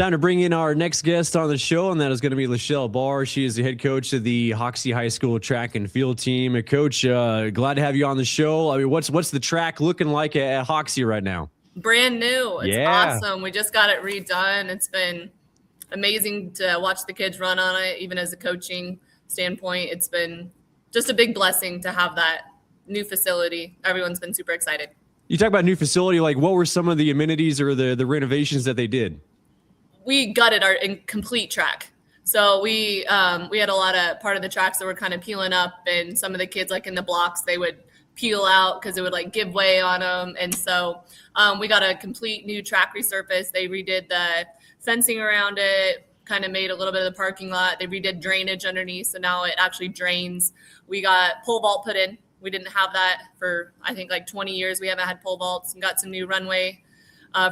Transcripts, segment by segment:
Time to bring in our next guest on the show, and that is going to be Lichelle Baar. She is the head coach of the Hoxie High School track and field team. Coach, glad to have you on the show. I mean, what's the track looking like at Hoxie right now? Brand new. It's Yeah. awesome. We just got it redone. It's been amazing to watch the kids run on it, even as a coaching standpoint. It's been just a big blessing to have that new facility. Everyone's been super excited. You talk about new facility, like what were some of the amenities or the renovations that they did? We gutted our incomplete track. So we had a lot of part of the tracks that were kind of peeling up, and some of the kids, like in the blocks, they would peel out because it would like give way on them. And so we got a complete new track resurface. They redid the fencing around it, kind of made a little bit of the parking lot. They redid drainage underneath, so now it actually drains. We got pole vault put in. We didn't have that for, I think, like 20 years. We haven't had pole vaults, and got some new runway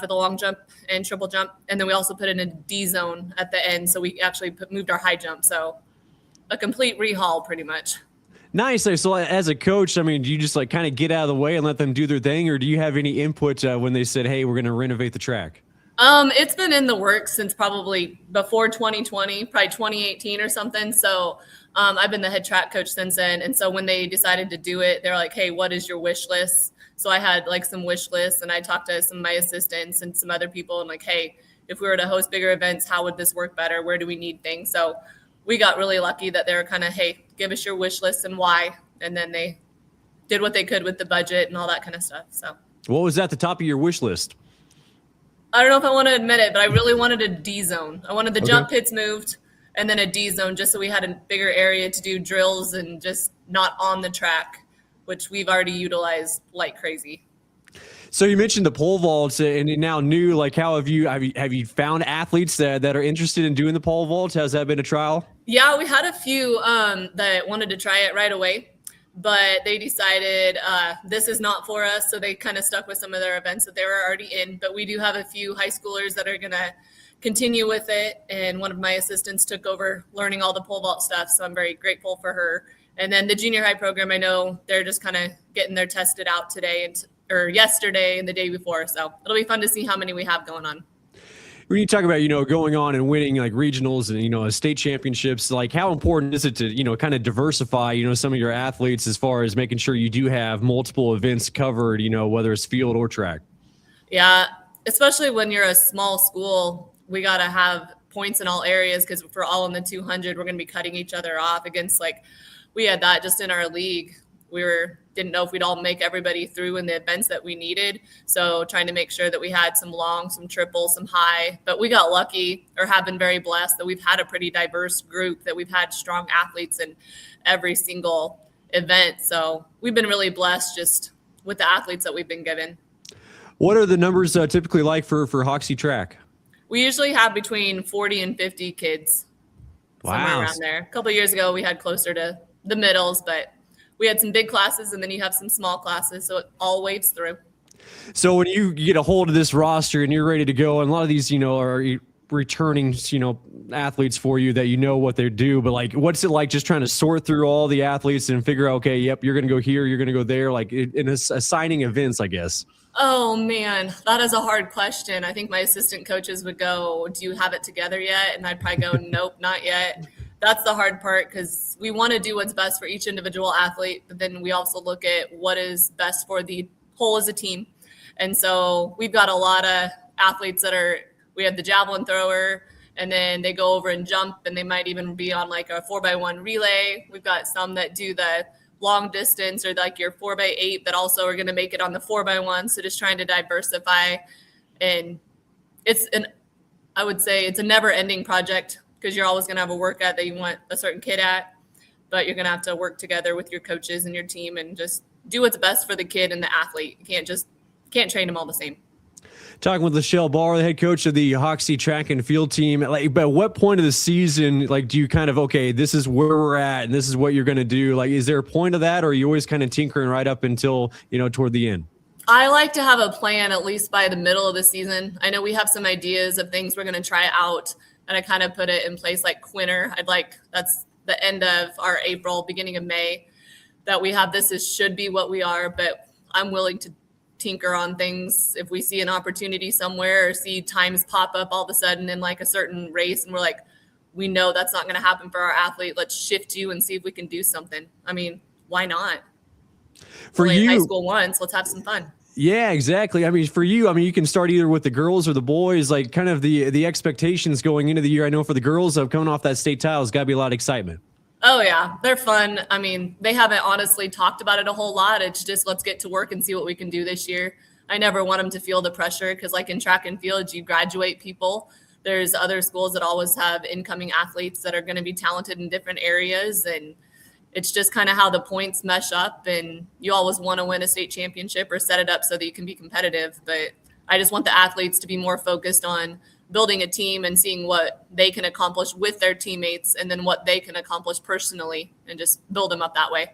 for the long jump and triple jump. And then we also put in a D zone at the end. So we actually moved our high jump. So a complete rehaul pretty much. Nice. So as a coach, I mean, do you just like kind of get out of the way and let them do their thing? Or do you have any input when they said, hey, we're going to renovate the track? It's been in the works since probably before 2020, probably 2018 or something. So I've been the head track coach since then. And so when they decided to do it, they're like, hey, what is your wish list? So I had like some wish lists, and I talked to some of my assistants and some other people, and like, hey, if we were to host bigger events, how would this work better? Where do we need things? So we got really lucky that they were kind of, hey, give us your wish list and why. And then they did what they could with the budget and all that kind of stuff. So what was at the top of your wish list? I don't know if I want to admit it, but I really wanted a D zone. I wanted the jump pits moved and then a D zone, just so we had a bigger area to do drills and just not on the track, which we've already utilized like crazy. So you mentioned the pole vaults, and now new. Like, how have you found athletes that are interested in doing the pole vault? Has that been a trial? Yeah, we had a few that wanted to try it right away, but they decided this is not for us. So they kind of stuck with some of their events that they were already in. But we do have a few high schoolers that are going to continue with it. And one of my assistants took over learning all the pole vault stuff. So I'm very grateful for her. And then the junior high program, I know they're just kind of getting their tested out today or yesterday and the day before. So it'll be fun to see how many we have going on. When you talk about, going on and winning like regionals and, state championships, like how important is it to, kind of diversify, some of your athletes as far as making sure you do have multiple events covered, whether it's field or track? Yeah, especially when you're a small school, we got to have points in all areas, because if we're all in the 200, we're going to be cutting each other off against, like, we had that just in our league. We didn't know if we'd all make everybody through in the events that we needed. So trying to make sure that we had some long, some triple, some high. But we got lucky, or have been very blessed, that we've had a pretty diverse group, that we've had strong athletes in every single event. So we've been really blessed just with the athletes that we've been given. What are the numbers typically like for Hoxie track? We usually have between 40 and 50 kids. Wow. Somewhere around there. A couple of years ago, we had closer to the middles, but we had some big classes, and then you have some small classes, so it all waves through. So when you get a hold of this roster and you're ready to go, and a lot of these, are returning, athletes for you that what they do, but like, what's it like just trying to sort through all the athletes and figure out, okay, yep, you're going to go here, you're going to go there, like in assigning events, I guess? Oh man, that is a hard question. I think my assistant coaches would go, do you have it together yet? And I'd probably go, nope, not yet. That's the hard part, because we want to do what's best for each individual athlete, but then we also look at what is best for the whole as a team. And so we've got a lot of athletes we have the javelin thrower, and then they go over and jump, and they might even be on like a 4x1 relay. We've got some that do the long distance, or like your 4x8, that also are going to make it on the 4x1. So just trying to diversify. And I would say it's a never ending project, because you're always going to have a workout that you want a certain kid at, but you're going to have to work together with your coaches and your team and just do what's best for the kid and the athlete. You can't train them all the same. Talking with Lichelle Baar, the head coach of the Hoxie track and field team. Like, but what point of the season, like, do you kind of, okay, this is where we're at and this is what you're going to do? Like, is there a point of that, or are you always kind of tinkering right up until, toward the end? I like to have a plan at least by the middle of the season. I know we have some ideas of things we're going to try out, and I kind of put it in place like Quinter. That's the end of our April, beginning of May, that we have should be what we are, but I'm willing to tinker on things if we see an opportunity somewhere or see times pop up all of a sudden in like a certain race and we're like, we know that's not going to happen for our athlete. Let's shift you and see if we can do something. I mean, why not? For We're in you, high school once, let's have some fun. yeah, exactly. I mean, for you, I mean, you can start either with the girls or the boys, like kind of the expectations going into the year. I know for the girls of coming off that state title, has got to be a lot of excitement. Oh yeah, they're fun. I mean, they haven't honestly talked about it a whole lot. It's just let's get to work and see what we can do this year. I never want them to feel the pressure because like in track and field, you graduate people. There's other schools that always have incoming athletes that are going to be talented in different areas. And it's just kind of how the points mesh up. And you always want to win a state championship or set it up so that you can be competitive. But I just want the athletes to be more focused on building a team and seeing what they can accomplish with their teammates and then what they can accomplish personally and just build them up that way.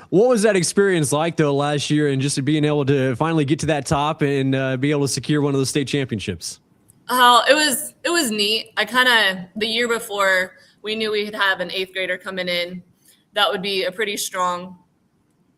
What was that experience like though last year and just being able to finally get to that top and be able to secure one of those state championships? Oh, it was neat. The year before we knew we'd have an 8th grader coming in. That would be a pretty strong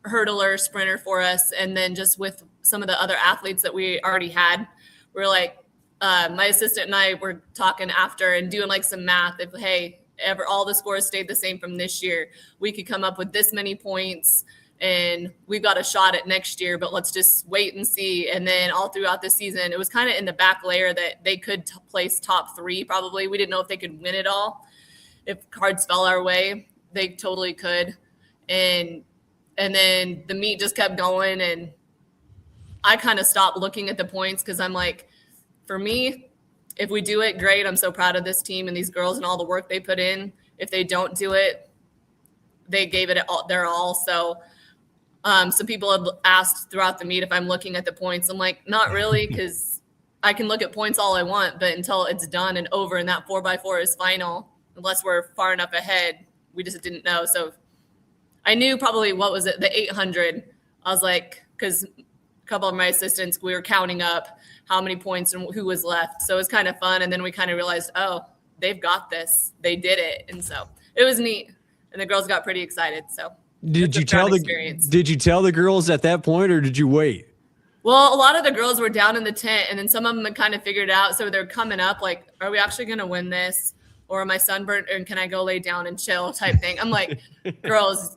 hurdler, sprinter for us. And then just with some of the other athletes that we already had, we're like, my assistant and I were talking after and doing like some math. If, hey, ever all the scores stayed the same from this year, we could come up with this many points and we've got a shot at next year, but let's just wait and see. And then all throughout the season, it was kind of in the back layer that they could place top 3 probably. We didn't know if they could win it all. If cards fell our way, they totally could. And then the meet just kept going and I kind of stopped looking at the points because I'm like, for me, if we do it, great. I'm so proud of this team and these girls and all the work they put in. If they don't do it, they gave it their all. So some people have asked throughout the meet if I'm looking at the points. I'm like, not really, because I can look at points all I want, but until it's done and over and that 4x4 is final, unless we're far enough ahead, we just didn't know. So I knew probably, what was it, the 800. I was like, because a couple of my assistants, we were counting up how many points and who was left. So it was kind of fun. And then we kind of realized, oh, they've got this. They did it. And so it was neat. And the girls got pretty excited. So did you tell the girls at that point or did you wait? Well, a lot of the girls were down in the tent and then some of them had kind of figured it out. So they're coming up like, are we actually going to win this? Or am I sunburnt and can I go lay down and chill type thing? I'm like, girls,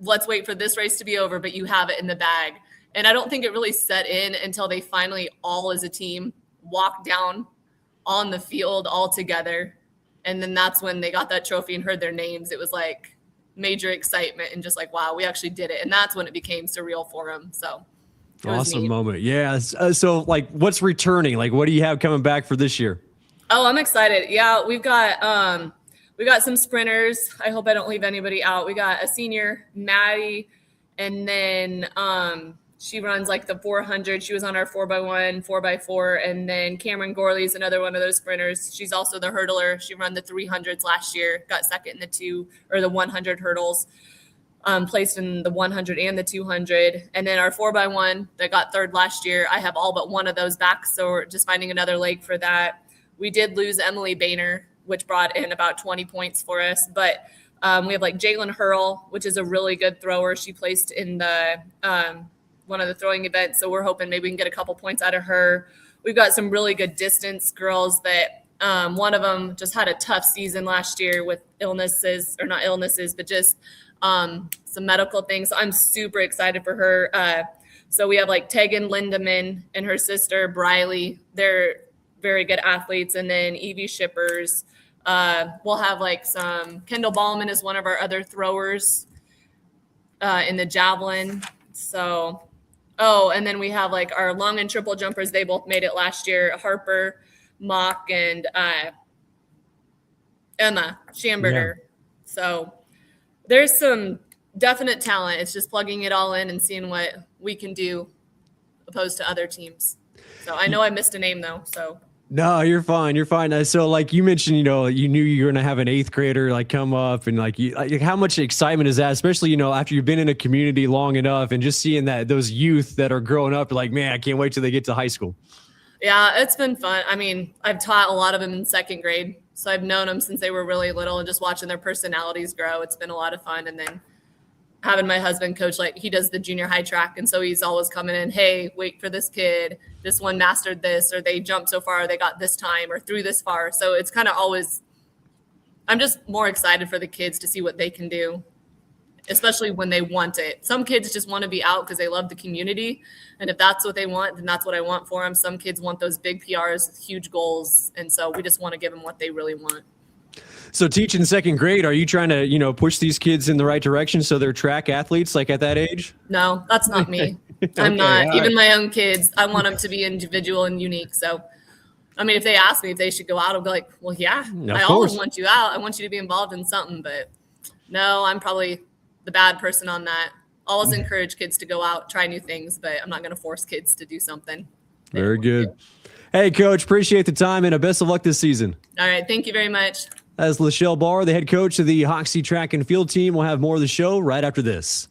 let's wait for this race to be over, but you have it in the bag. And I don't think it really set in until they finally all as a team walked down on the field all together. And then that's when they got that trophy and heard their names. It was like major excitement and just like, wow, we actually did it. And that's when it became surreal for them. So awesome moment. Yeah. So like what's returning? Like what do you have coming back for this year? Oh, I'm excited. Yeah, we got some sprinters. I hope I don't leave anybody out. We got a senior, Maddie, and then she runs like the 400. She was on our 4x1, 4x4, and then Cameron Gorley's another one of those sprinters. She's also the hurdler. She ran the 300s last year, got second in the 100 hurdles, placed in the 100 and the 200. And then our 4x1 that got third last year, I have all but one of those back, so we're just finding another leg for that. We did lose Emily Boehner, which brought in about 20 points for us. But we have like Jalen Hurl, which is a really good thrower. She placed in the one of the throwing events. So we're hoping maybe we can get a couple points out of her. We've got some really good distance girls that one of them just had a tough season last year with illnesses, or not illnesses, but just some medical things. So I'm super excited for her. So we have like Tegan Lindemann and her sister, Briley. They're very good athletes. And then Evie Shippers. We'll have like some Kendall Ballman is one of our other throwers in the javelin. So, and then we have like our long and triple jumpers. They both made it last year. Harper, Mock, and Emma Schamberger. Yeah. So there's some definite talent. It's just plugging it all in and seeing what we can do opposed to other teams. So I know I missed a name though. So no, you're fine. You're fine. So like you mentioned, you know, you knew you were going to have an 8th grader like come up and like how much excitement is that, especially, you know, after you've been in a community long enough and just seeing that those youth that are growing up, like, man, I can't wait till they get to high school. Yeah, it's been fun. I mean, I've taught a lot of them in 2nd grade. So I've known them since they were really little and just watching their personalities grow. It's been a lot of fun. And then having my husband coach, like he does the junior high track. And so he's always coming in, hey, wait for this kid. This one mastered this, or they jumped so far, they got this time or threw this far. So it's kind of always, I'm just more excited for the kids to see what they can do, especially when they want it. Some kids just want to be out because they love the community. And if that's what they want, then that's what I want for them. Some kids want those big PRs, huge goals. And so we just want to give them what they really want. So teaching second grade, are you trying to, push these kids in the right direction so they're track athletes like at that age? No, that's not me. I'm not. Even my own kids, I want them to be individual and unique. So, I mean, if they ask me if they should go out, I'll be like, well, yeah, I always want you out. I want you to be involved in something. But no, I'm probably the bad person on that. Always encourage kids to go out, try new things, but I'm not going to force kids to do something. Very good. Hey, Coach, appreciate the time and best of luck this season. All right. Thank you very much. As Lichelle Baar, the head coach of the Hoxie track and field team, will have more of the show right after this.